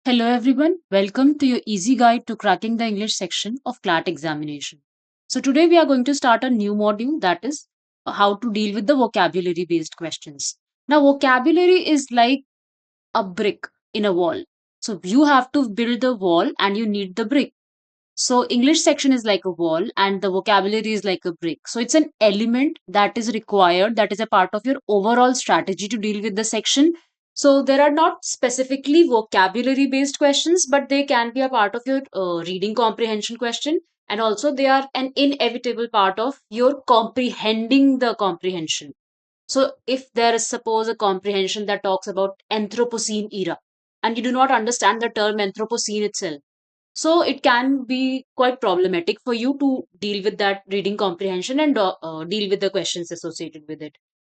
Hello everyone, welcome to your easy guide to cracking the English section of CLAT examination. So today we are going to start a new module, that is how to deal with the vocabulary based questions. Now vocabulary is like a brick in a wall. So you have to build the wall and you need the brick. So English section is like a wall and the vocabulary is like a brick. So it's an element that is required, that is a part of your overall strategy to deal with the section. So there are not specifically vocabulary based questions, but they can be a part of your reading comprehension question, and also they are an inevitable part of your comprehending the comprehension. So if there is suppose a comprehension that talks about Anthropocene era and you do not understand the term Anthropocene itself, so it can be quite problematic for you to deal with that reading comprehension and deal with the questions associated with it.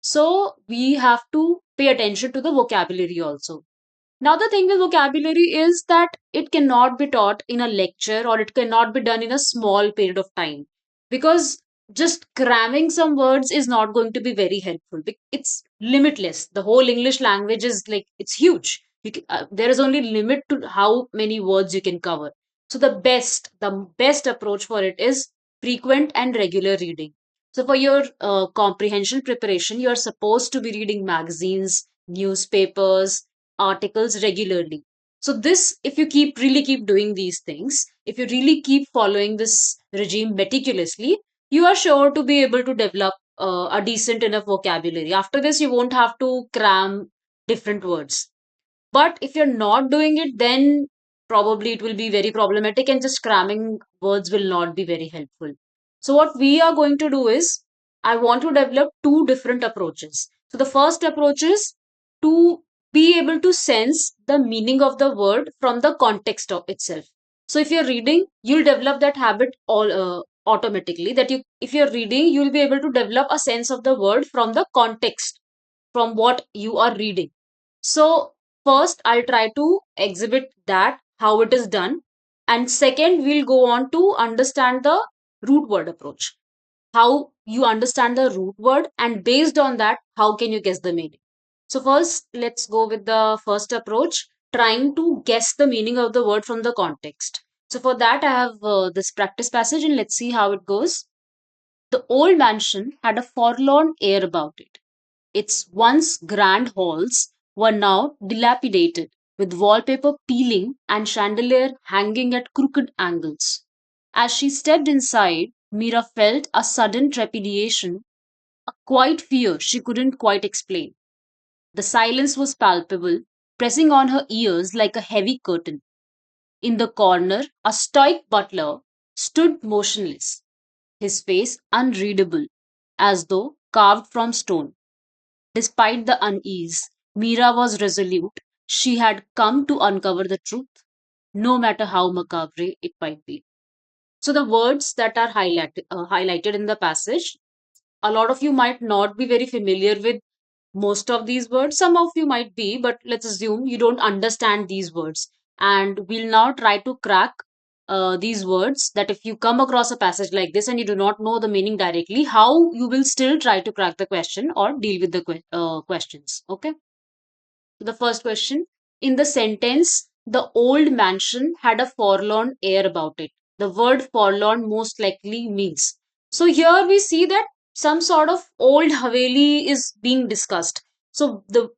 So we have to pay attention to the vocabulary also. Now, the thing with vocabulary is that it cannot be taught in a lecture or it cannot be done in a small period of time, because just cramming some words is not going to be very helpful. It's limitless. The whole English language is like, it's huge. There is only limit to how many words you can cover. So the best approach for it is frequent and regular reading. So for your comprehension preparation, you are supposed to be reading magazines, newspapers, articles regularly. So this, if you keep doing these things, if you really keep following this regime meticulously, you are sure to be able to develop a decent enough vocabulary. After this, you won't have to cram different words. But if you're not doing it, then probably it will be very problematic and just cramming words will not be very helpful. So, what we are going to do is, I want to develop two different approaches. So, the first approach is to be able to sense the meaning of the word from the context of itself. So, if you're reading, you'll develop that habit all automatically. That you, if you're reading, you'll be able to develop a sense of the word from the context, from what you are reading. So, first, I'll try to exhibit that, how it is done. And second, we'll go on to understand the root word approach, how you understand the root word, and based on that, how can you guess the meaning. So, first, let's go with the first approach, trying to guess the meaning of the word from the context. So, for that, I have this practice passage, and let's see how it goes. The old mansion had a forlorn air about it. Its once grand halls were now dilapidated, with wallpaper peeling and chandelier hanging at crooked angles. As she stepped inside, Mira felt a sudden trepidation, a quiet fear she couldn't quite explain. The silence was palpable, pressing on her ears like a heavy curtain. In the corner, a stoic butler stood motionless, his face unreadable, as though carved from stone. Despite the unease, Mira was resolute. She had come to uncover the truth, no matter how macabre it might be. So, the words that are highlighted in the passage, a lot of you might not be very familiar with most of these words. Some of you might be, but let's assume you don't understand these words. And we'll now try to crack these words, that if you come across a passage like this and you do not know the meaning directly, how you will still try to crack the question or deal with the questions. Okay. So the first question, in the sentence, the old mansion had a forlorn air about it. The word forlorn most likely means. So here we see that some sort of old Haveli is being discussed. So the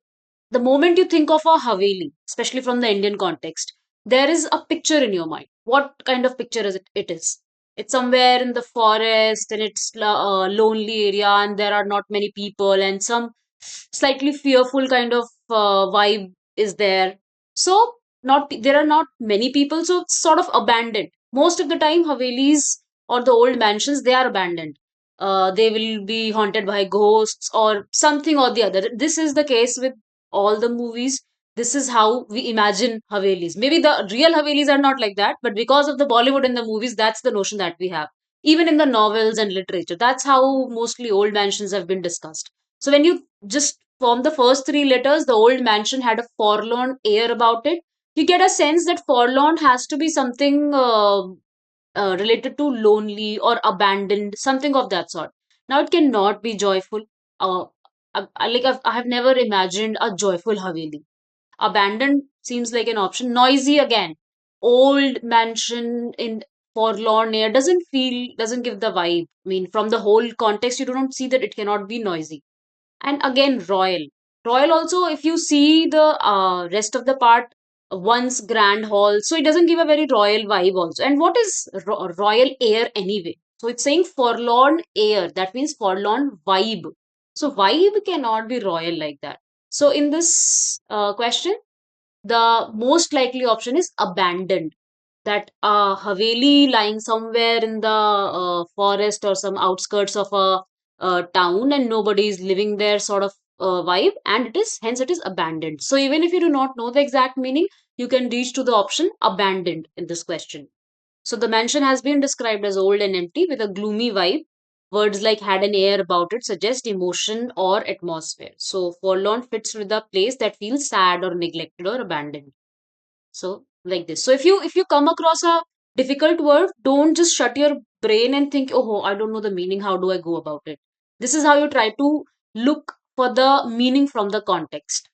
moment you think of a Haveli, especially from the Indian context, there is a picture in your mind. What kind of picture is it? It is. It's somewhere in the forest and it's a lonely area and there are not many people and some slightly fearful kind of vibe is there. So not there are not many people, so it's sort of abandoned. Most of the time, Havelis or the old mansions, they are abandoned. They will be haunted by ghosts or something or the other. This is the case with all the movies. This is how we imagine Havelis. Maybe the real Havelis are not like that, but because of the Bollywood and the movies, that's the notion that we have. Even in the novels and literature, that's how mostly old mansions have been discussed. So when you just form the first three letters, the old mansion had a forlorn air about it. You get a sense that forlorn has to be something related to lonely or abandoned, something of that sort. Now it cannot be joyful. Uh, I have never imagined a joyful Haveli. Abandoned seems like an option. Noisy again. Old mansion in forlorn air doesn't give the vibe. I mean, from the whole context, you do not see that it cannot be noisy. And again, royal also, if you see the rest of the part, once grand hall, so it doesn't give a very royal vibe also. And what is royal air anyway? So it's saying forlorn air, that means forlorn vibe. So vibe cannot be royal like that. So in this question, the most likely option is abandoned. That haveli lying somewhere in the forest or some outskirts of a town, and nobody is living there, sort of vibe, and it is abandoned. So even if you do not know the exact meaning, you can reach to the option abandoned in this question. So the mansion has been described as old and empty with a gloomy vibe. Words like had an air about it suggest emotion or atmosphere. So forlorn fits with a place that feels sad or neglected or abandoned. So like this. So if you come across a difficult word, don't just shut your brain and think, oh, I don't know the meaning, how do I go about it? This is how you try to look for the meaning from the context.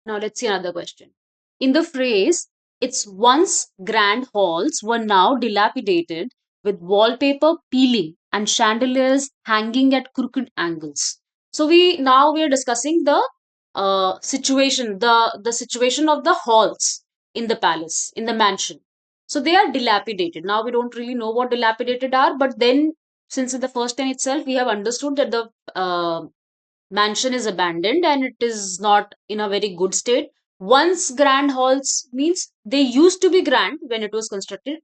Now let's see another question. In the phrase, its once grand halls were now dilapidated with wallpaper peeling and chandeliers hanging at crooked angles. So we are discussing the situation, the situation of the halls in the palace, in the mansion. So they are dilapidated. Now we don't really know what dilapidated are, but then since in the first line itself we have understood that the mansion is abandoned and it is not in a very good state. Once grand halls means they used to be grand when it was constructed.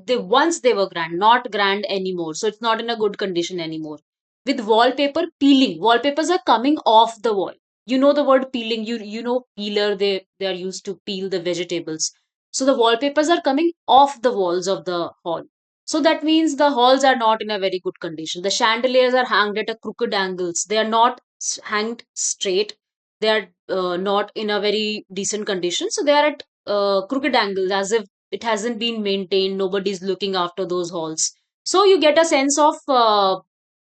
Once they were grand, not grand anymore. So it's not in a good condition anymore. With wallpaper peeling, wallpapers are coming off the wall. You know the word peeling. You know peeler. They are used to peel the vegetables. So the wallpapers are coming off the walls of the hall. So that means the halls are not in a very good condition. The chandeliers are hanged at a crooked angles. They are not hanged straight. They are not in a very decent condition. So they are at crooked angles, as if it hasn't been maintained. Nobody's looking after those halls. So you get a sense of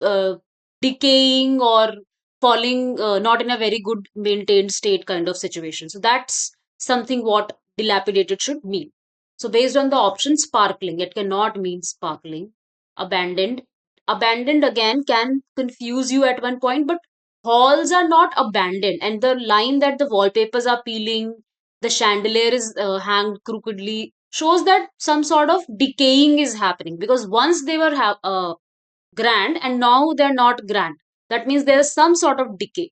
uh, decaying or falling, not in a very good maintained state kind of situation. So that's something what dilapidated should mean. So based on the option sparkling, it cannot mean sparkling. Abandoned. Abandoned again can confuse you at one point, but halls are not abandoned. And the line that the wallpapers are peeling, the chandelier is hanged crookedly, shows that some sort of decaying is happening, because once they were grand and now they're not grand. That means there's some sort of decay.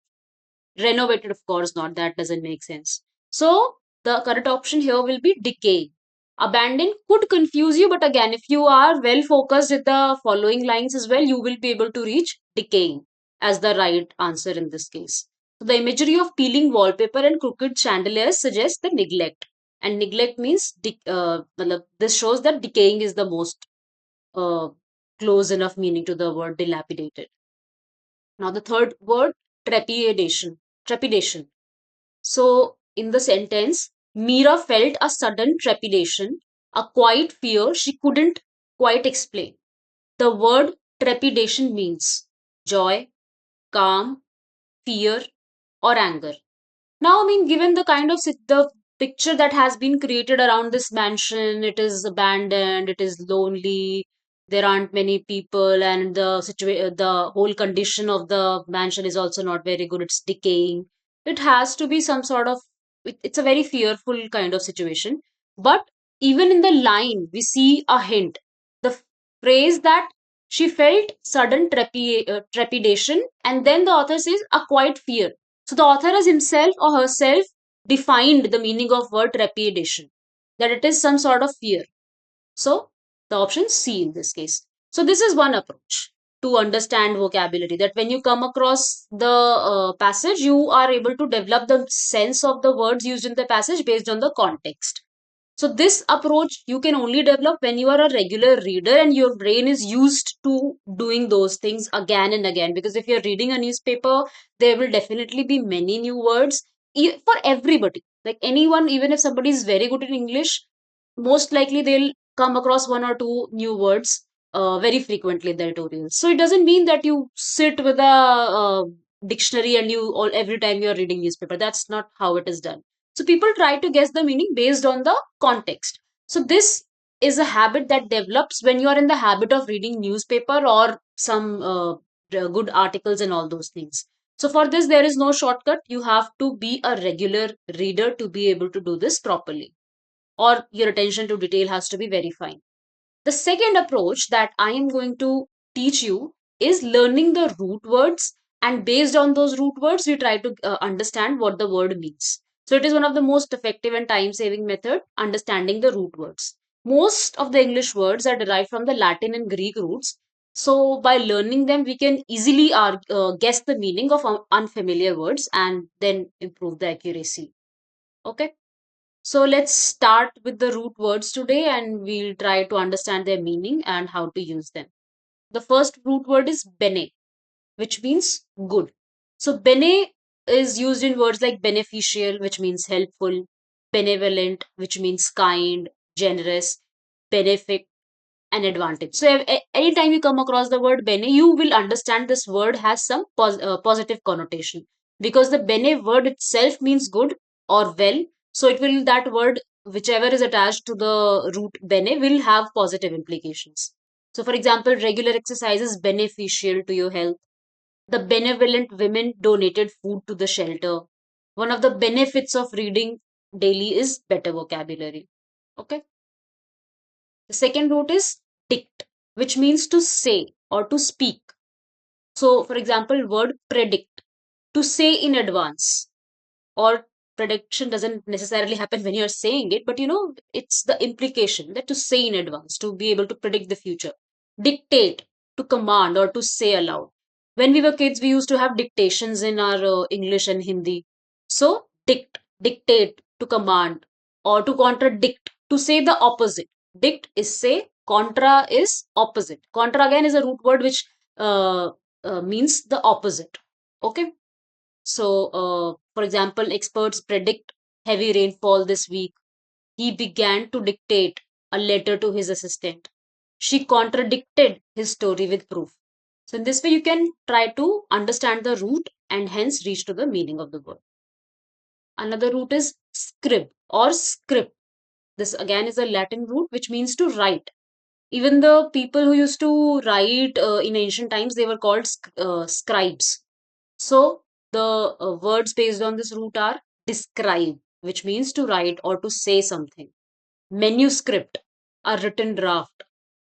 Renovated, of course, not. That doesn't make sense. So the correct option here will be decay. Abandon could confuse you, but again, if you are well focused with the following lines as well, you will be able to reach decaying as the right answer in this case. So the imagery of peeling wallpaper and crooked chandeliers suggests the neglect. And neglect means this shows that decaying is the most uh, close enough meaning to the word dilapidated. Now the third word, trepidation. Trepidation. So in the sentence, Mira felt a sudden trepidation, a quiet fear she couldn't quite explain. The word trepidation means joy, calm, fear, or anger. Now, I mean, given the kind of the picture that has been created around this mansion, it is abandoned, it is lonely, there aren't many people, and the whole condition of the mansion is also not very good. It's decaying. It has to be some sort of. It's a very fearful kind of situation. But even in the line, we see a hint. The phrase that she felt sudden trepidation, and then the author says a quiet fear. So the author has himself or herself defined the meaning of word trepidation, that it is some sort of fear. So the option C in this case. So this is one approach to understand vocabulary, that when you come across the passage, you are able to develop the sense of the words used in the passage based on the context. So this approach you can only develop when you are a regular reader and your brain is used to doing those things again and again. Because if you're reading a newspaper, there will definitely be many new words for everybody. Like anyone, even if somebody is very good in English, most likely they'll come across one or two new words very frequently in the editorials. So it doesn't mean that you sit with a dictionary and you all every time you're reading newspaper. That's not how it is done. So people try to guess the meaning based on the context. So this is a habit that develops when you are in the habit of reading newspaper or some good articles and all those things. So for this, there is no shortcut. You have to be a regular reader to be able to do this properly, or your attention to detail has to be very fine. The second approach that I am going to teach you is learning the root words, and based on those root words, we try to understand what the word means. So it is one of the most effective and time saving method, understanding the root words. Most of the English words are derived from the Latin and Greek roots. So by learning them, we can easily guess the meaning of unfamiliar words and then improve the accuracy. Okay. So let's start with the root words today and we'll try to understand their meaning and how to use them. The first root word is bene, which means good. So bene is used in words like beneficial, which means helpful, benevolent, which means kind, generous, benefic, an advantage. So anytime you come across the word bene, you will understand this word has some positive connotation, because the bene word itself means good or well. So it will, that word whichever is attached to the root bene will have positive implications. So for example, regular exercise is beneficial to your health. The benevolent women donated food to the shelter. One of the benefits of reading daily is better vocabulary. Okay. The second root is dict, which means to say or to speak. So, for example, word predict, to say in advance, or prediction doesn't necessarily happen when you're saying it, but it's the implication that to say in advance, to be able to predict the future. Dictate, to command or to say aloud. When we were kids, we used to have dictations in our English and Hindi. So dictate, to command, or to contradict, to say the opposite. Dict is say, contra is opposite. Contra again is a root word which means the opposite. Okay. So, for example, experts predict heavy rainfall this week. He began to dictate a letter to his assistant. She contradicted his story with proof. So, in this way, you can try to understand the root and hence reach to the meaning of the word. Another root is scrib or script. This again is a Latin root which means to write. Even the people who used to write in ancient times, they were called scribes. So the words based on this root are describe, which means to write or to say something. Manuscript, a written draft.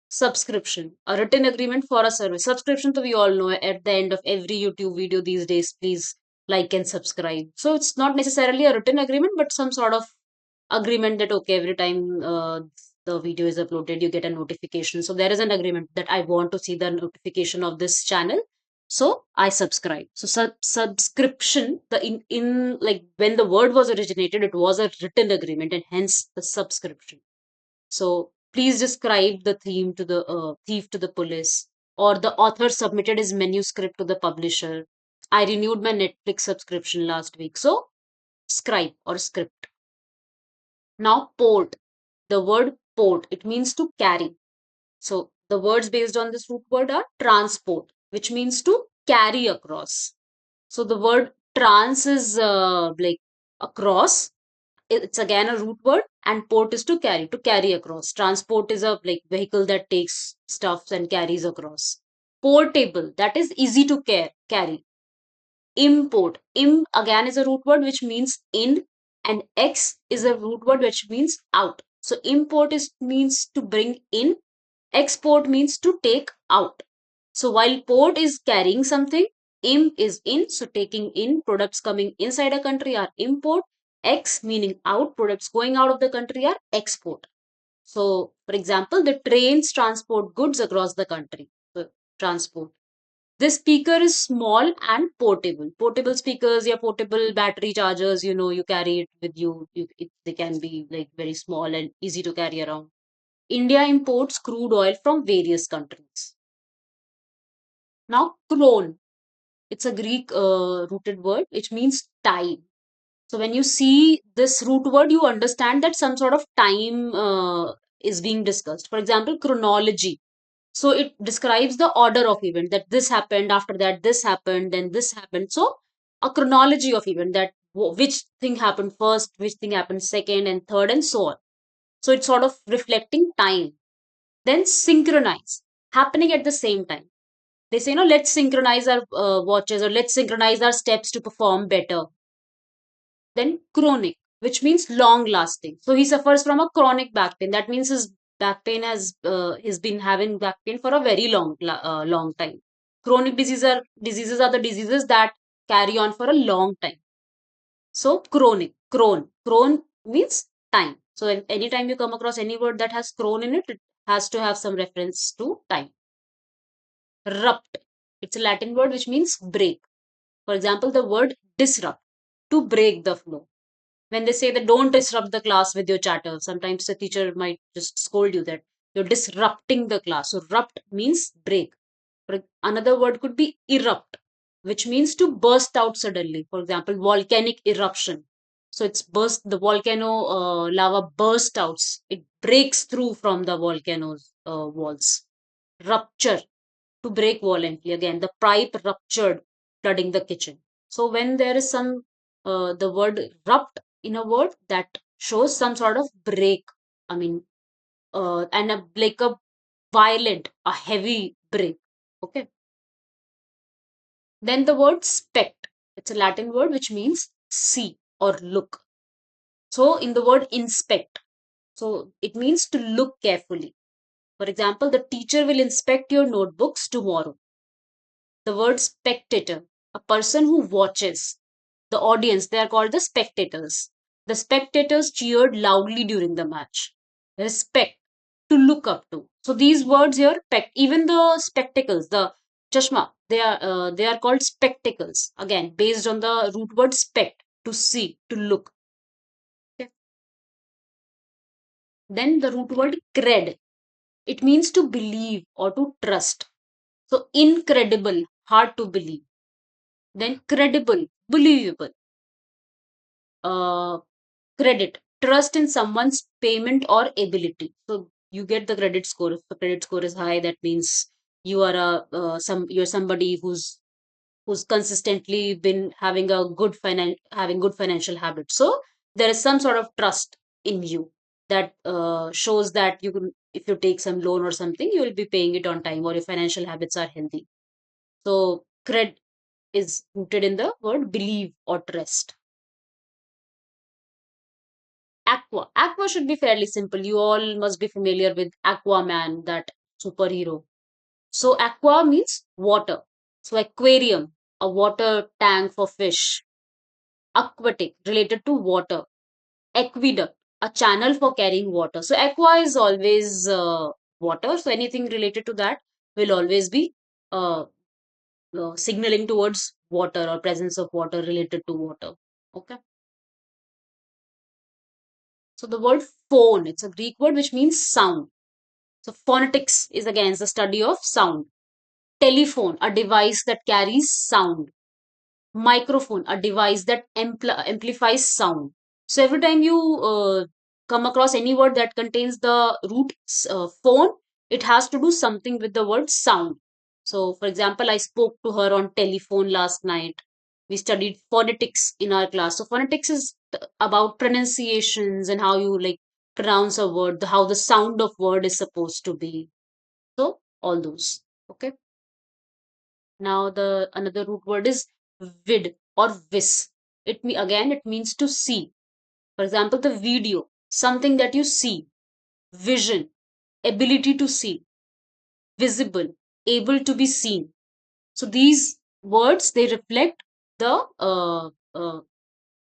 Subscription, a written agreement for a service. Subscription, so we all know at the end of every YouTube video these days, please like and subscribe. So it's not necessarily a written agreement, but some sort of agreement that okay, every time the video is uploaded, you get a notification. So there is an agreement that I want to see the notification of this channel, so I subscribe. So subscription, the in like when the word was originated, it was a written agreement, and hence the subscription. So please describe the theme to the thief to the police, or the author submitted his manuscript to the publisher. I renewed my Netflix subscription last week. So scribe or script. Now port, the word port, it means to carry. So the words based on this root word are transport, which means to carry across. So the word trans is like across. It's again a root word, and port is to carry across. Transport is a like vehicle that takes stuffs and carries across. Portable, that is easy to carry. Import, again is a root word which means in, and ex is a root word which means out. So import is means to bring in, export means to take out. So while port is carrying something, im is in, so taking in, products coming inside a country are import. Ex meaning out, products going out of the country are export. So for example, the trains transport goods across the country. So transport. This speaker is small and portable. Portable speakers, yeah, portable battery chargers, you carry it with you. They can be like very small and easy to carry around. India imports crude oil from various countries. Now, chron, it's a Greek rooted word which means time. So when you see this root word, you understand that some sort of time is being discussed. For example, chronology. So it describes the order of event, that this happened, after that this happened, then this happened. So a chronology of event, that which thing happened first, which thing happened second and third, and so on. So it's sort of reflecting time. Then synchronize, happening at the same time. They say, let's synchronize our watches, or let's synchronize our steps to perform better. Then chronic, which means long lasting. So he suffers from a chronic back pain. That means his back pain he's been having back pain for a very long time. Chronic diseases are the diseases that carry on for a long time. So chronic, Chron means time. So anytime you come across any word that has chron in it, it has to have some reference to time. Rupt, it's a Latin word which means break. For example, the word disrupt, to break the flow. When they say that don't disrupt the class with your chatter, sometimes the teacher might just scold you that you're disrupting the class. So rupt means break. Another word could be erupt, which means to burst out suddenly. For example, volcanic eruption. So it's burst, the volcano lava burst out. It breaks through from the volcano's walls. Rupture, to break violently. Again, the pipe ruptured, flooding the kitchen. So when there is the word rupt in a word, that shows some sort of break. I mean, and like a violent, a heavy break. Okay. Then the word spect. It's a Latin word which means see or look. So in the word inspect, so it means to look carefully. For example, the teacher will inspect your notebooks tomorrow. The word spectator, a person who watches. The audience, they are called the spectators. The spectators cheered loudly during the match. Respect, to look up to. So these words here, even the spectacles, the chashma, they are called spectacles. Again, based on the root word spect, to see, to look. Okay. Then the root word cred, it means to believe or to trust. So incredible, hard to believe. Then credible, believable. Uh, Credit, trust in someone's payment or ability. So you get the credit score. If the credit score is high, that means you are you're somebody who's consistently been having a having good financial habits. So there is some sort of trust in you that shows that you can, if you take some loan or something, you will be paying it on time, or your financial habits are healthy. So cred is rooted in the word believe or trust. Aqua. Aqua should be fairly simple. You all must be familiar with Aquaman, that superhero. So aqua means water. So aquarium, a water tank for fish. Aquatic, related to water. Aqueduct, a channel for carrying water. So aqua is always water. So anything related to that will always be uh, signaling towards water or presence of water related to water. Okay. So the word phone, it's a Greek word which means sound. So phonetics is again the study of sound. Telephone, a device that carries sound. Microphone, a device that amplifies sound. So every time you come across any word that contains the root phone, it has to do something with the word sound. So for example, I spoke to her on telephone last night. We studied phonetics in our class. So phonetics is about pronunciations and how you like pronounce a word, how the sound of word is supposed to be. So all those. Okay. Now the another root word is vid or vis. Again it means to see. For example, the video, something that you see. Vision, ability to see. Visible, able to be seen. So these words, they reflect the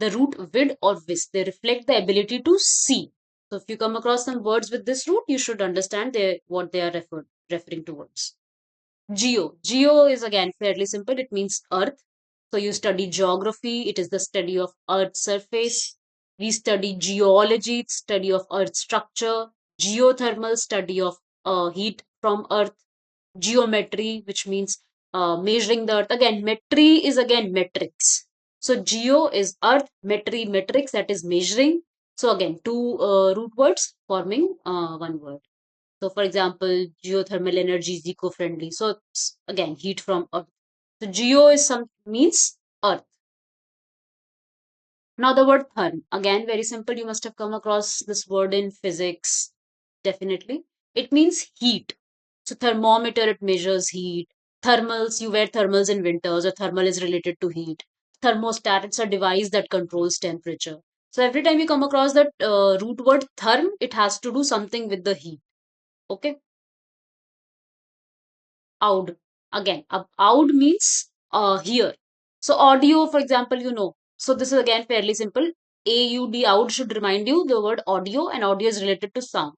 the root vid or vis. They reflect the ability to see. So if you come across some words with this root, you should understand what they are referring towards. Geo is again fairly simple. It means earth. So you study geography. It is the study of earth's surface. We study geology, it's study of earth structure. Geothermal, study of heat from earth. Geometry, which means measuring the earth. Again, metry is again metrics. So geo is earth, metry, metrics, that is measuring. So again, two root words forming one word. So, for example, geothermal energy is eco-friendly. So, it's again heat from earth. So, geo is some means earth. Now the word therm, again very simple. You must have come across this word in physics, definitely. It means heat. So thermometer, it measures heat. Thermals, you wear thermals in winters, or thermal is related to heat. Thermostat, it's a device that controls temperature. So every time you come across that root word therm, it has to do something with the heat. Okay. Aud. Again, aud means here. So audio, for example, So this is again fairly simple. AUD, aud, should remind you the word audio, and audio is related to sound.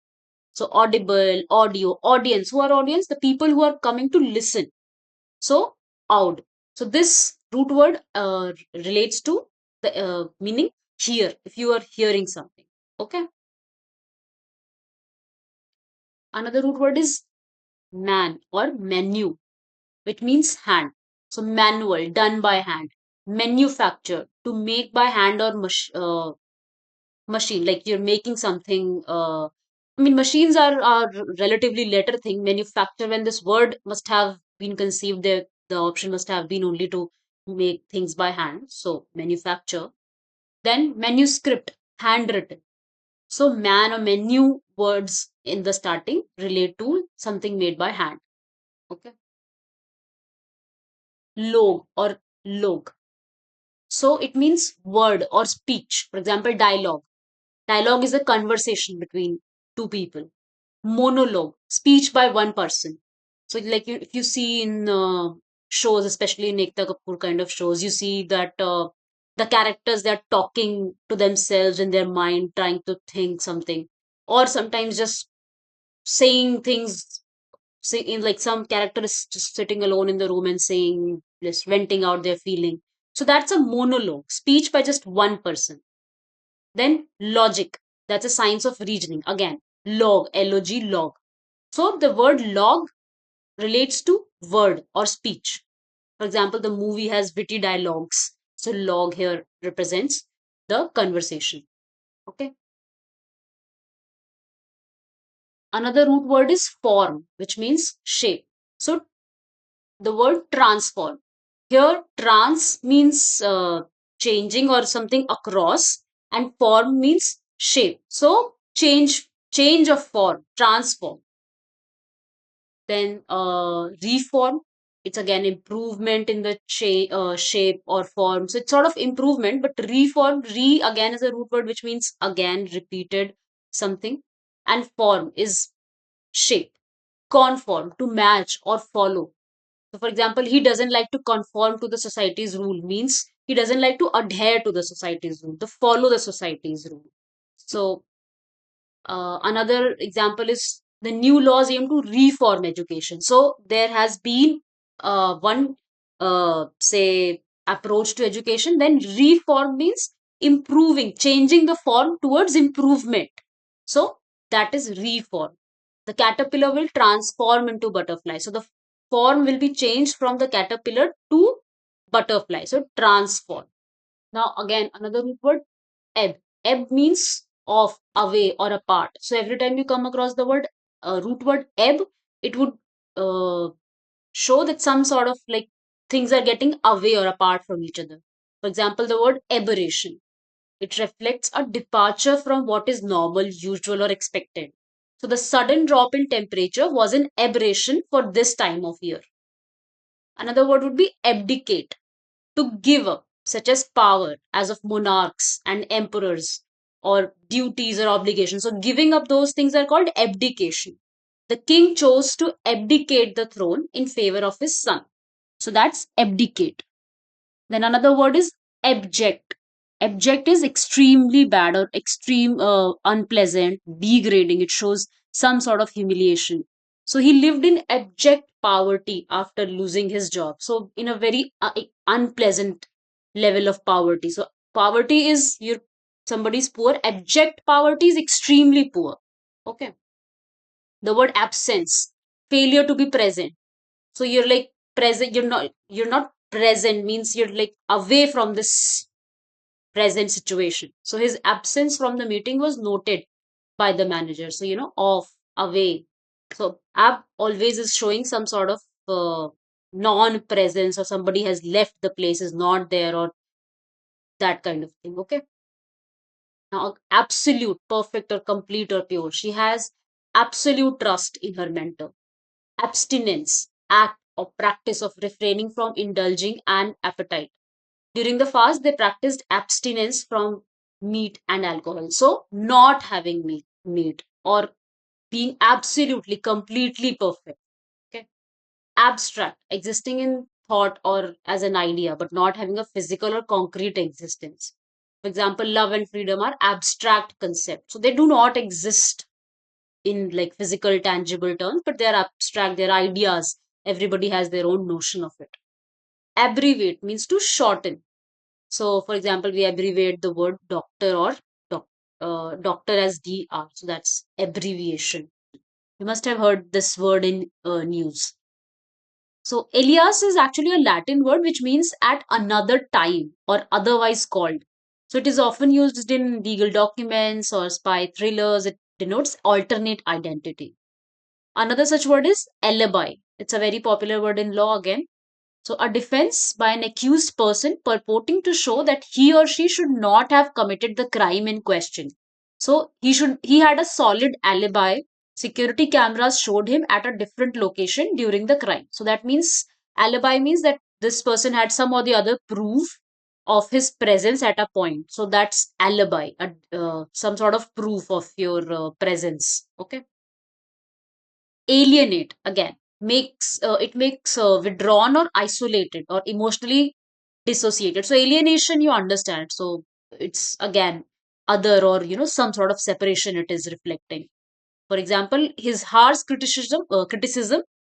So audible, audio, audience. Who are audience? The people who are coming to listen. So aud. So this root word relates to the meaning hear. If you are hearing something. Okay. Another root word is man or menu, which means hand. So manual, done by hand. Manufacture, to make by hand or machine, like you're making something. I mean, machines are relatively later thing. Manufacture, when this word must have been conceived, the option must have been only to make things by hand. So manufacture. Then manuscript, handwritten. So man or menu words in the starting relate to something made by hand. Okay. Log or log. So it means word or speech. For example, dialogue. Dialogue is a conversation between two people. Monologue, speech by one person. So, like if you see in shows, especially in Ekta Kapoor kind of shows, you see that the characters, they're talking to themselves in their mind, trying to think something, or sometimes just saying things. Say, in like some character is just sitting alone in the room and saying, just venting out their feeling. So that's a monologue, speech by just one person. Then logic, that's a science of reasoning. Again, log, L-O-G, log. So the word log relates to word or speech. For example, the movie has witty dialogues. So log here represents the conversation. Okay. Another root word is form, which means shape. So the word transform. Here, trans means changing or something across, and form means shape. So change of form, transform. Then reform, it's again improvement in the shape or form. So it's sort of improvement, but reform, again is a root word which means again repeated something, and form is shape. Conform, to match or follow. So, for example, he doesn't like to conform to the society's rule, means he doesn't like to adhere to the society's rule, to follow the society's rule. So, another example is the new laws aim to reform education. So there has been one, say, approach to education. Then reform means improving, changing the form towards improvement. So that is reform. The caterpillar will transform into butterfly. So the form will be changed from the caterpillar to butterfly. So transform. Now again, another root word, ebb. Ebb means off, away, or apart. So every time you come across the word root word ebb, it would uh, show that some sort of like things are getting away or apart from each other. For example, the word aberration. It reflects a departure from what is normal, usual, or expected. So the sudden drop in temperature was an aberration for this time of year. Another word would be abdicate, to give up, such as power, as of monarchs and emperors, or duties or obligations. So, giving up those things are called abdication. The king chose to abdicate the throne in favor of his son. So, that's abdicate. Then another word is abject. Abject is extremely bad or extreme, unpleasant, degrading. It shows some sort of humiliation. So he lived in abject poverty after losing his job. So in a very unpleasant level of poverty. So poverty is somebody's poor. Abject poverty is extremely poor. Okay. The word absence, failure to be present. So you're like present. You're not present, means you're like away from this present situation. So his absence from the meeting was noted by the manager. So, off, away. So ab always is showing some sort of non-presence, or somebody has left the place, is not there, or that kind of thing. Okay. Now, absolute, perfect or complete or pure. She has absolute trust in her mentor. Abstinence, act or practice of refraining from indulging an appetite. During the fast, they practiced abstinence from meat and alcohol. So, not having meat or being absolutely, completely perfect. Okay. Abstract, existing in thought or as an idea, but not having a physical or concrete existence. For example, love and freedom are abstract concepts. So they do not exist in like physical, tangible terms, but they're abstract, they're ideas. Everybody has their own notion of it. Abbreviate means to shorten. So, for example, we abbreviate the word doctor or doc, doctor as DR. So that's abbreviation. You must have heard this word in news. So, Elias is actually a Latin word which means at another time or otherwise called. So, it is often used in legal documents or spy thrillers. It denotes alternate identity. Another such word is alibi. It's a very popular word in law again. So, a defense by an accused person purporting to show that he or she should not have committed the crime in question. So, he had a solid alibi. Security cameras showed him at a different location during the crime. So, that means alibi means that this person had some or the other proof of his presence at a point. So, that's alibi, some sort of proof of your presence. Okay. Alienate again makes withdrawn or isolated or emotionally dissociated. So alienation, you understand, so it's again other or some sort of separation it is reflecting. For example, his harsh criticism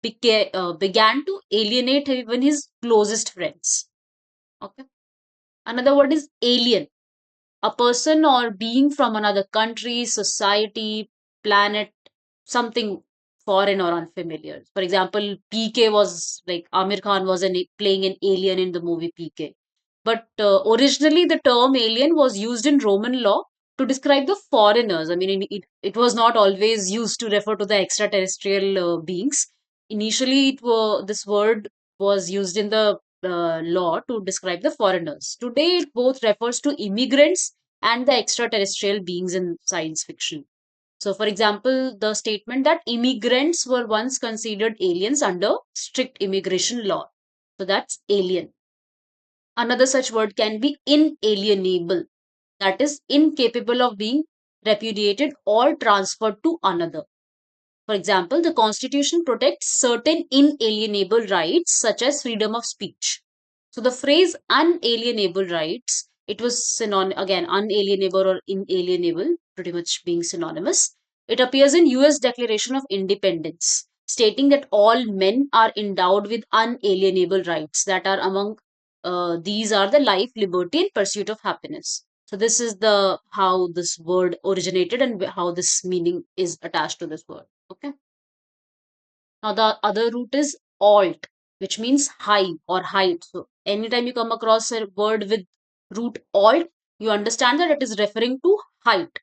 began to alienate even his closest friends. Okay. Another word is alien, a person or being from another country, society, planet, something foreign or unfamiliar. For example, PK was like Amir Khan was playing an alien in the movie PK. But originally, the term alien was used in Roman law to describe the foreigners. I mean, it was not always used to refer to the extraterrestrial beings. Initially, this word was used in the law to describe the foreigners. Today, it both refers to immigrants and the extraterrestrial beings in science fiction. So, for example, the statement that immigrants were once considered aliens under strict immigration law. So, that's alien. Another such word can be inalienable, that is, incapable of being repudiated or transferred to another. For example, the Constitution protects certain inalienable rights, such as freedom of speech. So the phrase unalienable rights, it was again, unalienable or inalienable, pretty much being synonymous. It appears in US Declaration of Independence, stating that all men are endowed with unalienable rights that are among these are the life, liberty, and pursuit of happiness. So this is the how this word originated and how this meaning is attached to this word. Okay. Now the other root is alt, which means high or height. So anytime you come across a word with root alt, you understand that it is referring to height.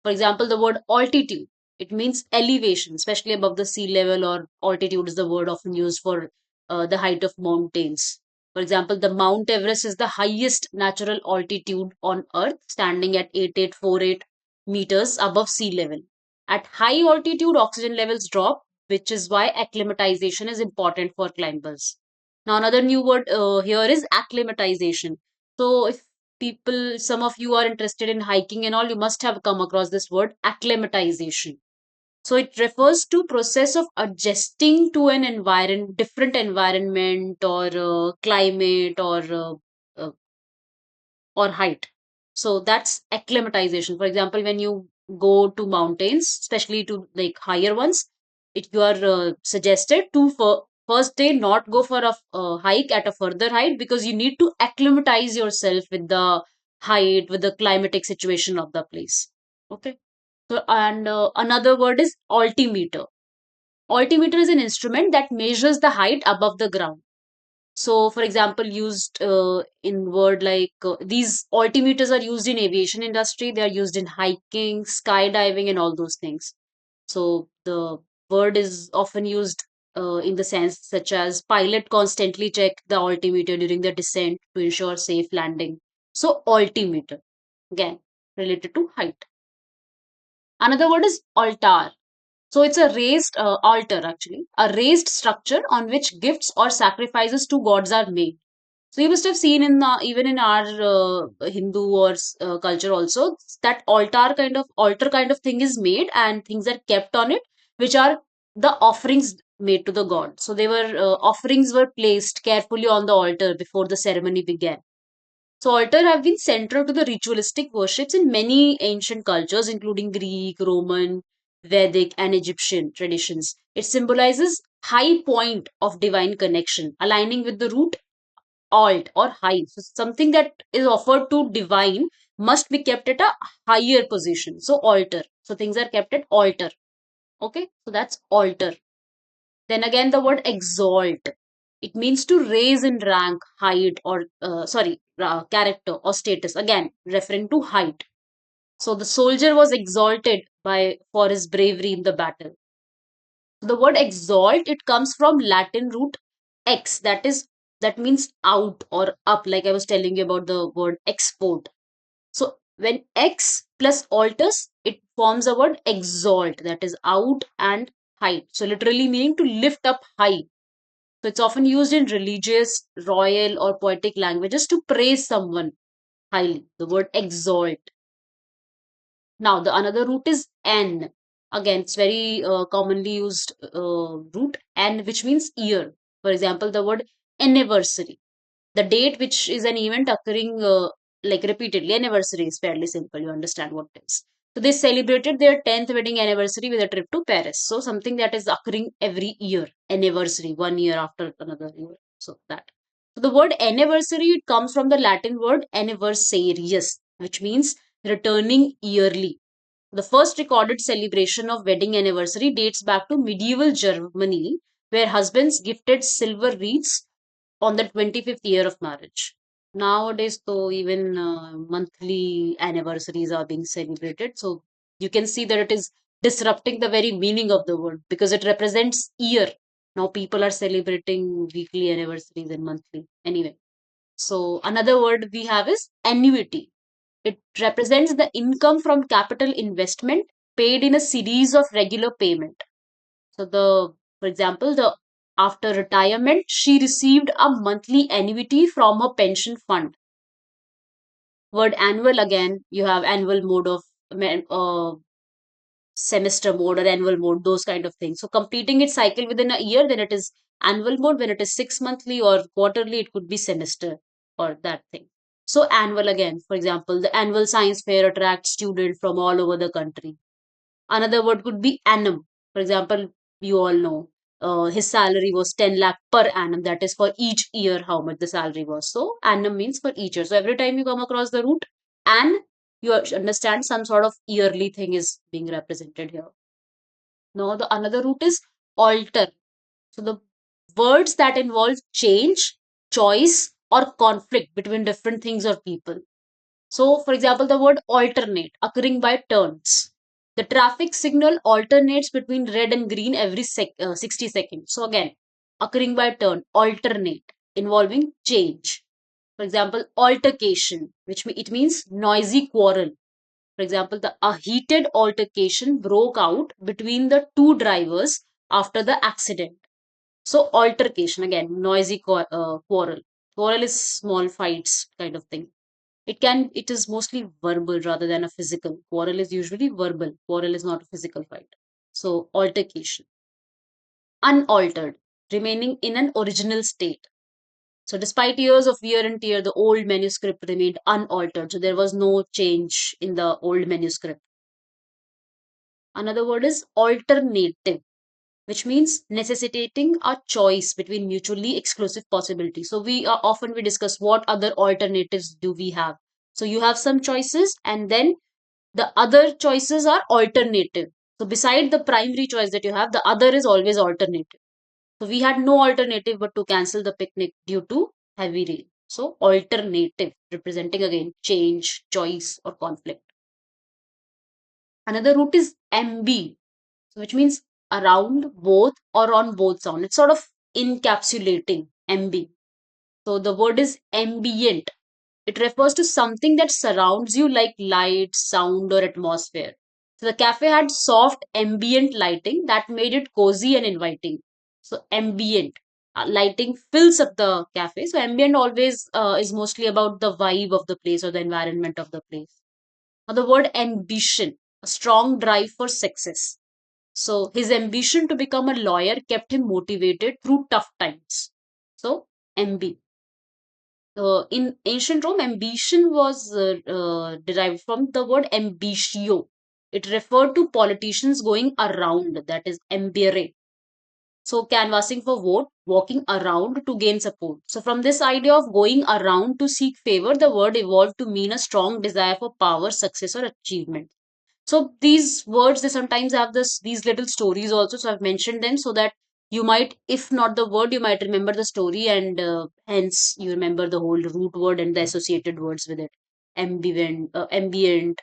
For example, the word altitude, it means elevation, especially above the sea level, or altitude is the word often used for the height of mountains. For example, the Mount Everest is the highest natural altitude on Earth, standing at 8848 meters above sea level. At high altitude, oxygen levels drop, which is why acclimatization is important for climbers. Now, another new word here is acclimatization. So, if some of you are interested in hiking and all, you must have come across this word acclimatization. So it refers to process of adjusting to an different environment or climate uh, or height. So that's acclimatization. For example, when you go to mountains, especially to like higher ones, you are suggested to first day not go for a hike at a further height, because you need to acclimatize yourself with the height, with the climatic situation of the place. Okay. So and another word is altimeter. Altimeter is an instrument that measures the height above the ground. So, for example, used in word like these altimeters are used in aviation industry. They are used in hiking, skydiving, and all those things. So the word is often used in the sense such as pilot constantly check the altimeter during the descent to ensure safe landing. So altimeter again. related to height. Another word is altar. So it's a raised altar, actually, a raised structure on which gifts or sacrifices to gods are made. So you must have seen in even in our Hindu or culture also, that altar kind of thing is made, and things are kept on it, which are the offerings made to the god. So they were offerings were placed carefully on the altar before the ceremony began. So altars have been central to the ritualistic worships in many ancient cultures, including Greek, Roman, Vedic, and Egyptian traditions. It symbolizes high point of divine connection, aligning with the root alt or high. So something that is offered to divine must be kept at a higher position. So altar. So things are kept at altar. Okay, so that's altar. Then again, the word exalt. It means to raise in rank, height, or character or status. Again, referring to height. So the soldier was exalted by for his bravery in the battle. The word exalt, it comes from Latin root ex, that means out or up, like I was telling you about the word export. So when x plus alters, it forms a word exalt, that is out and height. So literally meaning to lift up high. So it's often used in religious, royal, or poetic languages to praise someone highly. The word exalt. Now, the another root is N. Again, it's very commonly used root N, which means year. For example, the word anniversary. The date, which is an event occurring like repeatedly. Anniversary is fairly simple. You understand what it is. So they celebrated their 10th wedding anniversary with a trip to Paris. So something that is occurring every year. Anniversary, 1 year after another year. So that. So the word anniversary, it comes from the Latin word anniversarius, which means returning yearly. The first recorded celebration of wedding anniversary dates back to medieval Germany, where husbands gifted silver wreaths on the 25th year of marriage. Nowadays, though, even monthly anniversaries are being celebrated. So you can see that it is disrupting the very meaning of the word because it represents year. Now people are celebrating weekly anniversaries and monthly. Anyway, so another word we have is annuity. It represents the income from capital investment paid in a series of regular payment. So for example, the after retirement, she received a monthly annuity from her pension fund. Word annual, again, you have annual mode of semester mode or annual mode, those kind of things. So completing its cycle within a year, then it is annual mode. When it is 6 monthly or quarterly, it could be semester or that thing. So annual, again, for example, the annual science fair attracts students from all over the country. Another word could be annum. For example, you all know his salary was 10 lakh per annum. That is for each year how much the salary was. So annum means for each year. So every time you come across the root and you understand some sort of yearly thing is being represented here. Now the another root is alter. So the words that involve change, choice, or conflict between different things or people. So, for example, the word alternate occurring by turns. The traffic signal alternates between red and green every 60 seconds. So, again, occurring by turn, alternate, involving change. For example, altercation, it means noisy quarrel. For example, a heated altercation broke out between the two drivers after the accident. So, altercation, again, noisy quarrel. Quarrel is small fights kind of thing. It is mostly verbal rather than a physical. Quarrel is usually verbal. Quarrel is not a physical fight. So altercation. Unaltered, remaining in an original state. So despite years of wear and tear, the old manuscript remained unaltered. So there was no change in the old manuscript. Another word is alternative, which means necessitating a choice between mutually exclusive possibilities. So we discuss what other alternatives do we have. So you have some choices, and then the other choices are alternative. So beside the primary choice that you have, the other is always alternative. So we had no alternative but to cancel the picnic due to heavy rain. So alternative, representing again change, choice, or conflict. Another root is MB, so which means around, both, or on both sound. It's sort of encapsulating MB. So the word is ambient. It refers to something that surrounds you like light, sound, or atmosphere. So the cafe had soft ambient lighting that made it cozy and inviting. So ambient lighting fills up the cafe. So ambient always is mostly about the vibe of the place or the environment of the place. Now the word ambition, a strong drive for success. So his ambition to become a lawyer kept him motivated through tough times. So MB. In ancient Rome, ambition was derived from the word ambitio. It referred to politicians going around, that is, ambire. So, canvassing for vote, walking around to gain support. So, from this idea of going around to seek favor, the word evolved to mean a strong desire for power, success, or achievement. So these words, they sometimes have these little stories also. So I've mentioned them so that you might, if not the word, you might remember the story, and hence you remember the whole root word and the associated words with it. Ambient, ambition,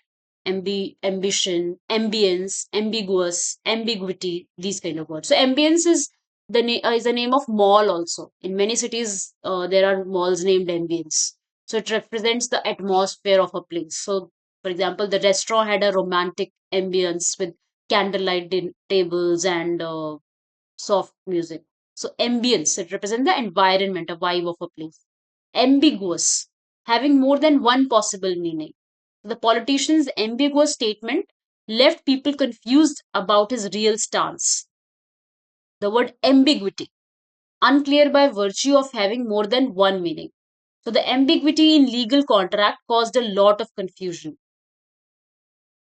ambience, ambiguous, ambiguity, these kind of words. So ambience is is the name of mall also. In many cities, there are malls named ambience. So it represents the atmosphere of a place. So for example, the restaurant had a romantic ambience with candlelight tables and soft music. So, ambience, it represents the environment, a vibe of a place. Ambiguous, having more than one possible meaning. The politician's ambiguous statement left people confused about his real stance. The word ambiguity, unclear by virtue of having more than one meaning. So, the ambiguity in legal contract caused a lot of confusion.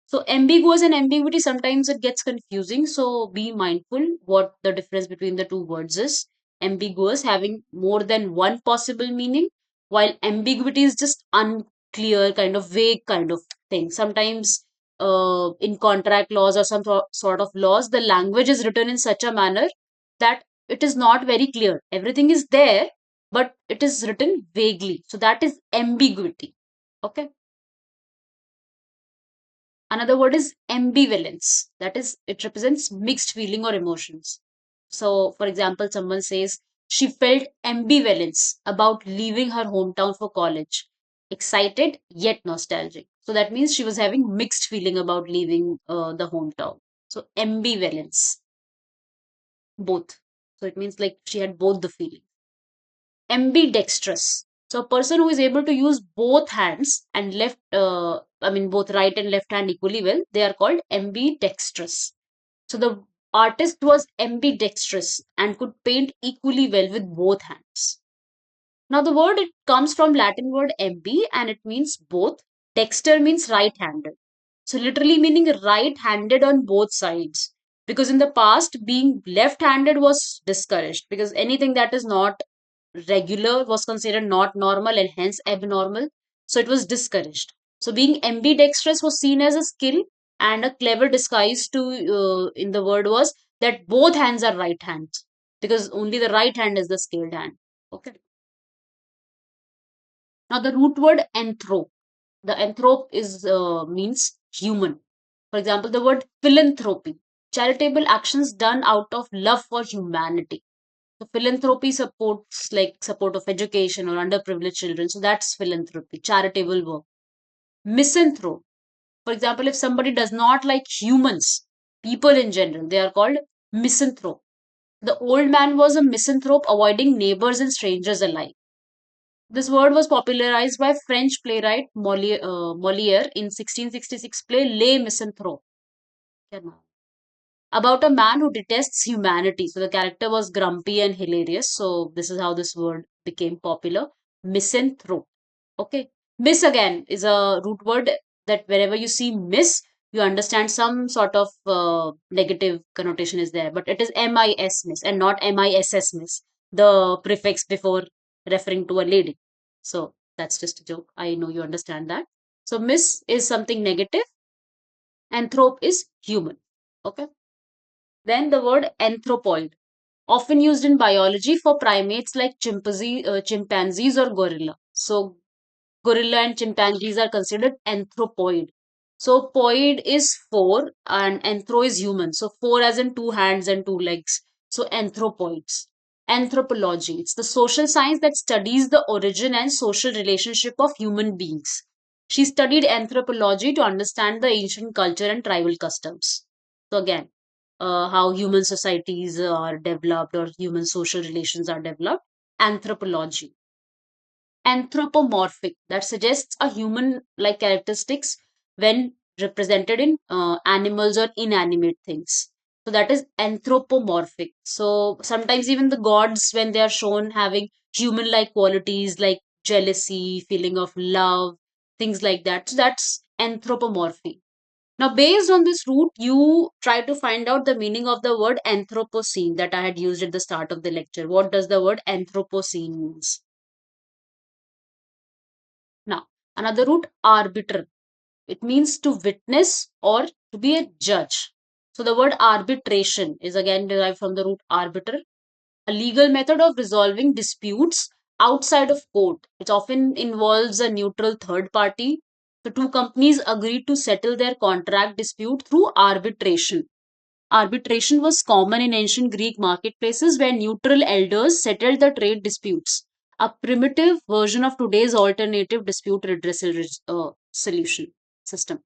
So ambiguous and ambiguity, sometimes it gets confusing. So be mindful what the difference between the two words is. Ambiguous having more than one possible meaning, while ambiguity is just unclear, kind of vague kind of thing. Sometimes in contract laws or some sort of laws, the language is written in such a manner that it is not very clear. Everything is there, but it is written vaguely. So that is ambiguity. Okay. Another word is ambivalence. That is, it represents mixed feeling or emotions. So, for example, someone says she felt ambivalence about leaving her hometown for college. Excited yet nostalgic. So that means she was having mixed feeling about leaving the hometown. So ambivalence, both. So it means like she had both the feeling. Ambidextrous. So a person who is able to use both hands and both right and left hand equally well, they are called ambidextrous. So the artist was ambidextrous and could paint equally well with both hands. Now the word, it comes from Latin word ambi and it means both. Dexter means right-handed. So literally meaning right-handed on both sides. Because in the past, being left-handed was discouraged because anything that is not regular was considered not normal and hence abnormal. So it was discouraged. So being ambidextrous was seen as a skill, and a clever disguise to in the word was that both hands are right hands because only the right hand is the skilled hand. Okay. Now the root word anthrope. The anthrope is means human. For example, the word philanthropy, charitable actions done out of love for humanity. So philanthropy supports like support of education or underprivileged children. So that's philanthropy, charitable work. Misanthrope. For example, if somebody does not like humans, people in general, they are called misanthrope. The old man was a misanthrope, avoiding neighbors and strangers alike. This word was popularized by French playwright Molière in 1666 play Les Misanthropes about a man who detests humanity. So the character was grumpy and hilarious. So this is how this word became popular. Misanthrope. Okay. Miss again is a root word that wherever you see miss, you understand some sort of negative connotation is there. But it is MIS miss and not MISS miss. The prefix before referring to a lady. So that's just a joke. I know you understand that. So miss is something negative. Anthrope is human. Okay. Then the word anthropoid, often used in biology for primates like chimpanzees or gorilla. So gorilla and chimpanzees are considered anthropoid. So poid is four and anthro is human. So four as in two hands and two legs. So anthropoids. Anthropology. It's the social science that studies the origin and social relationship of human beings. She studied anthropology to understand the ancient culture and tribal customs. So again, how human societies are developed or human social relations are developed. Anthropology. Anthropomorphic, that suggests a human like characteristics when represented in animals or inanimate things. So that is anthropomorphic. So sometimes even the gods, when they are shown having human like qualities like jealousy, feeling of love, things like that, so that's anthropomorphy. Now based on this route, you try to find out the meaning of the word anthropocene that I had used at the start of the lecture. What does the word anthropocene means? Now, another root, arbiter. It means to witness or to be a judge. So the word arbitration is again derived from the root arbiter, a legal method of resolving disputes outside of court. It often involves a neutral third party. The two companies agreed to settle their contract dispute through arbitration. Arbitration was common in ancient Greek marketplaces where neutral elders settled the trade disputes, a primitive version of today's alternative dispute redressal solution system.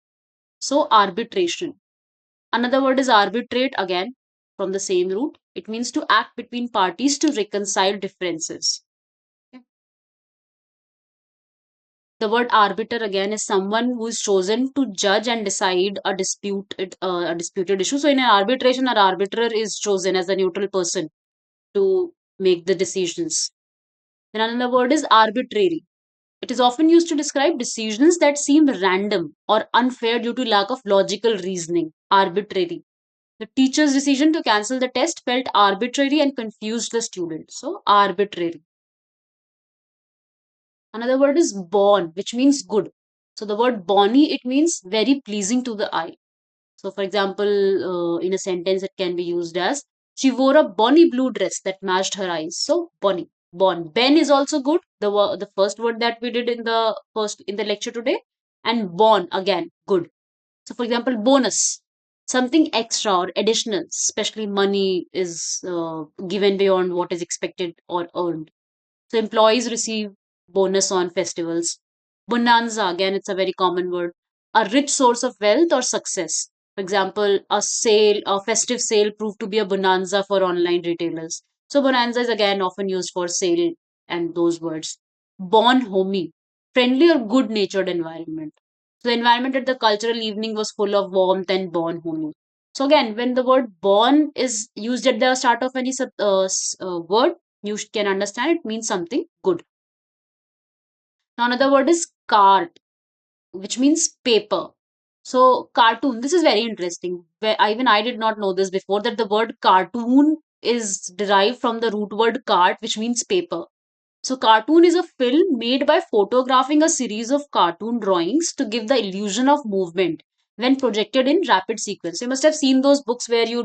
So, arbitration. Another word is arbitrate, again from the same root. It means to act between parties to reconcile differences. Okay. The word arbiter again is someone who is chosen to judge and decide a disputed issue. So, in an arbitration, an arbiter is chosen as a neutral person to make the decisions. Then another word is arbitrary. It is often used to describe decisions that seem random or unfair due to lack of logical reasoning. Arbitrary. The teacher's decision to cancel the test felt arbitrary and confused the student. So, arbitrary. Another word is bon, which means good. So, the word bonny, it means very pleasing to the eye. So, for example, in a sentence, it can be used as she wore a bonny blue dress that matched her eyes. So, bonny, bon. Ben is also good. The first word that we did in the lecture today, and bon again good. So, for example, bonus, something extra or additional, especially money is given beyond what is expected or earned. So employees receive bonus on festivals. Bonanza, again, it's a very common word. A rich source of wealth or success. For example, a festive sale proved to be a bonanza for online retailers. So bonanza is again often used for sale and those words. Bon homey, friendly or good natured environment. So the environment at the cultural evening was full of warmth and bon homey. So again, when the word born is used at the start of any word, you can understand it means something good. Now another word is cart, which means paper. So cartoon, this is very interesting. Even I did not know this before, that the word cartoon is derived from the root word cart, which means paper. So cartoon is a film made by photographing a series of cartoon drawings to give the illusion of movement when projected in rapid sequence. You must have seen those books where you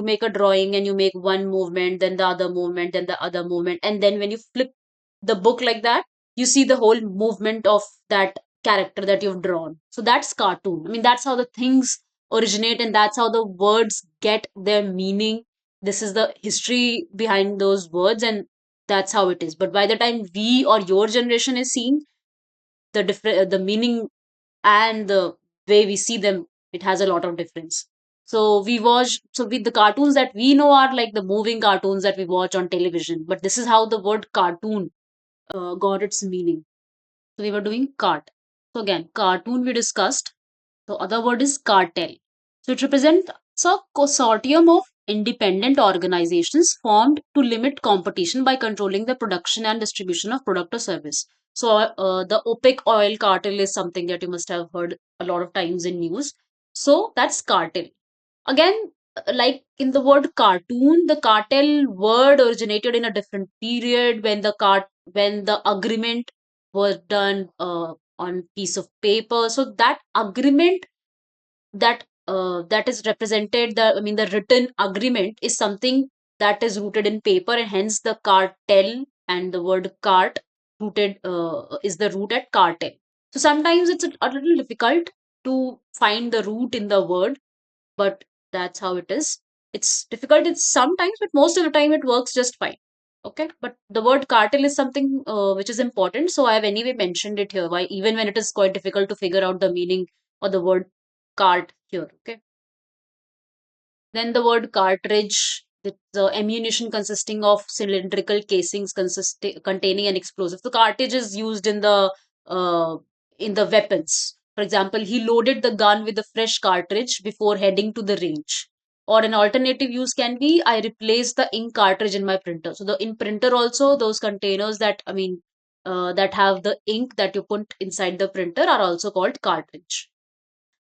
make a drawing and you make one movement, then the other movement, then the other movement, and then when you flip the book like that, you see the whole movement of that character that you've drawn. So that's cartoon. I mean, that's how the things originate and that's how the words get their meaning. This is the history behind those words, and that's how it is. But by the time we or your generation is seeing the meaning and the way we see them, it has a lot of difference. So we watch, so with the cartoons that we know are like the moving cartoons that we watch on television, but this is how the word cartoon got its meaning. So we were doing cart. So again, cartoon we discussed. The other word is cartel. So it represents a consortium of independent organizations formed to limit competition by controlling the production and distribution of product or service. So the OPEC oil cartel is something that you must have heard a lot of times in news. So that's cartel. Again, like in the word cartoon, the cartel word originated in a different period when when the agreement was done on piece of paper. So that agreement that is represented, the written agreement is something that is rooted in paper, and hence the cartel and the word cart rooted is the root at cartel. So sometimes it's a little difficult to find the root in the word, but that's how it is. It's difficult it's sometimes, but most of the time it works just fine. Okay, but the word cartel is something which is important, so I have anyway mentioned it here. Why, even when it is quite difficult to figure out the meaning of the word cart here. Okay, then the word cartridge, the ammunition consisting of cylindrical casings containing an explosive. The cartridge is used uh, in the weapons. For example, he loaded the gun with a fresh cartridge before heading to the range. Or an alternative use can be I replaced the ink cartridge in my printer. So the in printer also those containers that that have the ink that you put inside the printer are also called cartridge.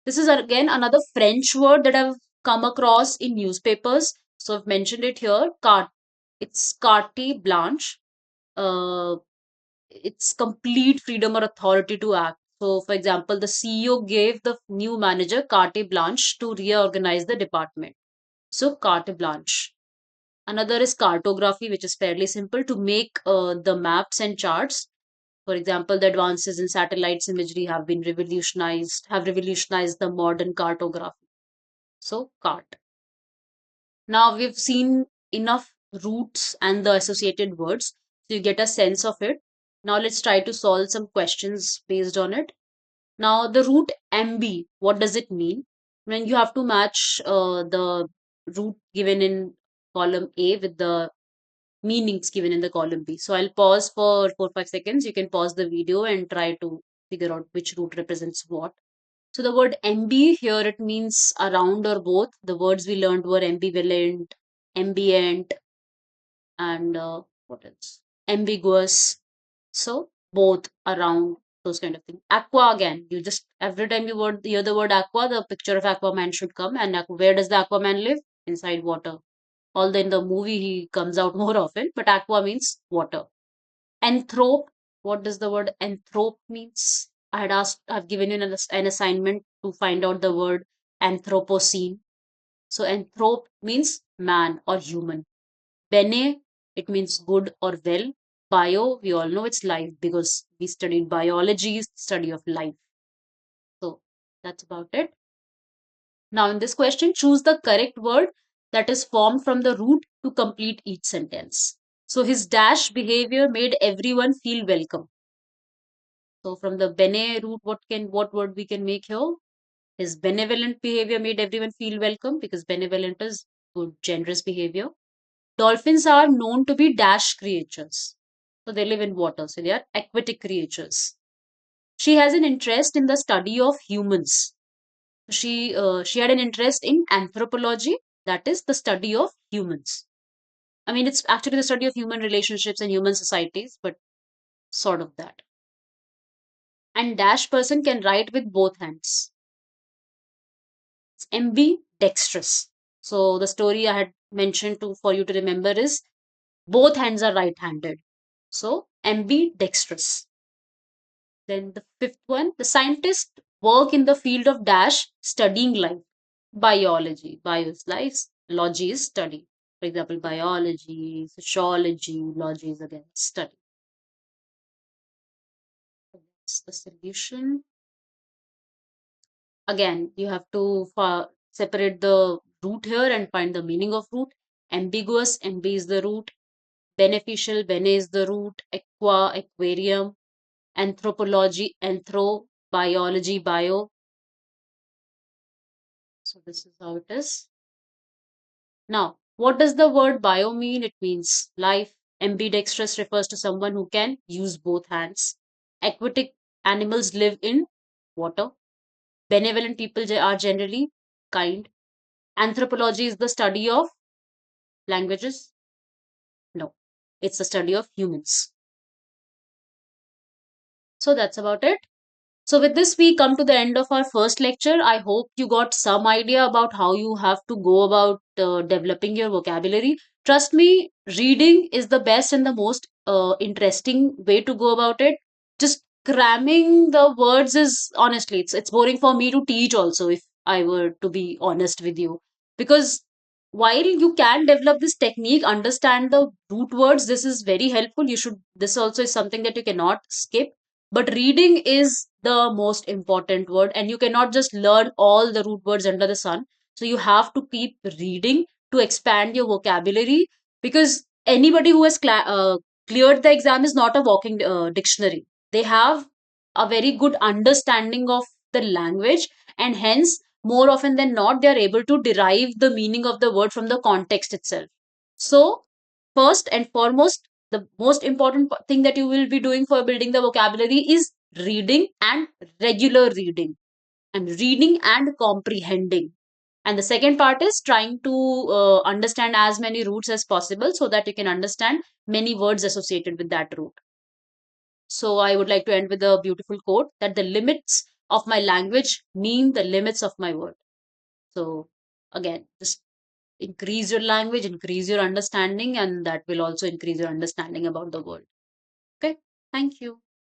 This is again another French word that I've come across in newspapers. So I've mentioned it here. It's carte blanche. Uh, it's complete freedom or authority to act. So, for example, the CEO gave the new manager carte blanche to reorganize the department. So, carte blanche. Another is cartography, which is fairly simple to make the maps and charts. For example, the advances in satellites imagery have revolutionized the modern cartography. So, cart. Now we've seen enough roots and the associated words, so you get a sense of it. Now let's try to solve some questions based on it. Now the root MB, what does it mean? When you have to match the root given in column A with the meanings given in the column B. So I'll pause for 4 5 seconds. You can pause the video and try to figure out which root represents what. So the word ambi here, it means around or both. The words we learned were ambivalent, ambient, and what else? Ambiguous. So both, around, those kind of things. Aqua again. You just every time hear the word aqua, the picture of Aquaman should come. And where does the Aquaman live? Inside water. Although in the movie he comes out more often, but aqua means water. Anthrope, what does the word anthrope means? I've given you an assignment to find out the word Anthropocene. So anthrope means man or human. Bene, it means good or well. Bio, we all know it's life because we studied biology, study of life. So that's about it. Now in this question, choose the correct word that is formed from the root to complete each sentence. So his dash behavior made everyone feel welcome. So from the bene root, what word we can make here? His benevolent behavior made everyone feel welcome because benevolent is good, generous behavior. Dolphins are known to be dash creatures. So they live in water, so they are aquatic creatures. She has an interest in the study of humans. She had an interest in anthropology, that is the study of humans. I mean, it's actually the study of human relationships and human societies, but sort of that. And dash person can write with both hands. It's ambidextrous. So the story I had mentioned to for you to remember is both hands are right-handed. So ambidextrous. Then the fifth one, the scientists work in the field of dash studying life. Biology, bio is life, logy is study. For example, biology, sociology, logy is again study. That's the solution. Again, you have to separate the root here and find the meaning of root. Ambiguous, ambi is the root. Beneficial, bene is the root. Aqua, aquarium. Anthropology, anthro. Biology, bio. So this is how it is. Now, what does the word bio mean? It means life. Ambidextrous refers to someone who can use both hands. Aquatic animals live in water. Benevolent people are generally kind. Anthropology is the study of languages. No, it's the study of humans. So that's about it. So, with this, we come to the end of our first lecture. I hope you got some idea about how you have to go about developing your vocabulary. Trust me, reading is the best and the most interesting way to go about it. Just cramming the words is honestly, it's boring for me to teach also, if I were to be honest with you. Because while you can develop this technique, understand the root words, this is very helpful. This also is something that you cannot skip, but reading is the most important word, and you cannot just learn all the root words under the sun. So you have to keep reading to expand your vocabulary because anybody who has cleared the exam is not a walking dictionary. They have a very good understanding of the language, and hence, more often than not, they are able to derive the meaning of the word from the context itself. So, first and foremost, the most important thing that you will be doing for building the vocabulary is reading and regular reading, and reading and comprehending. And the second part is trying to understand as many roots as possible so that you can understand many words associated with that root. So I would like to end with a beautiful quote that the limits of my language mean the limits of my word. So again, just increase your language, increase your understanding, and that will also increase your understanding about the world. Okay, thank you.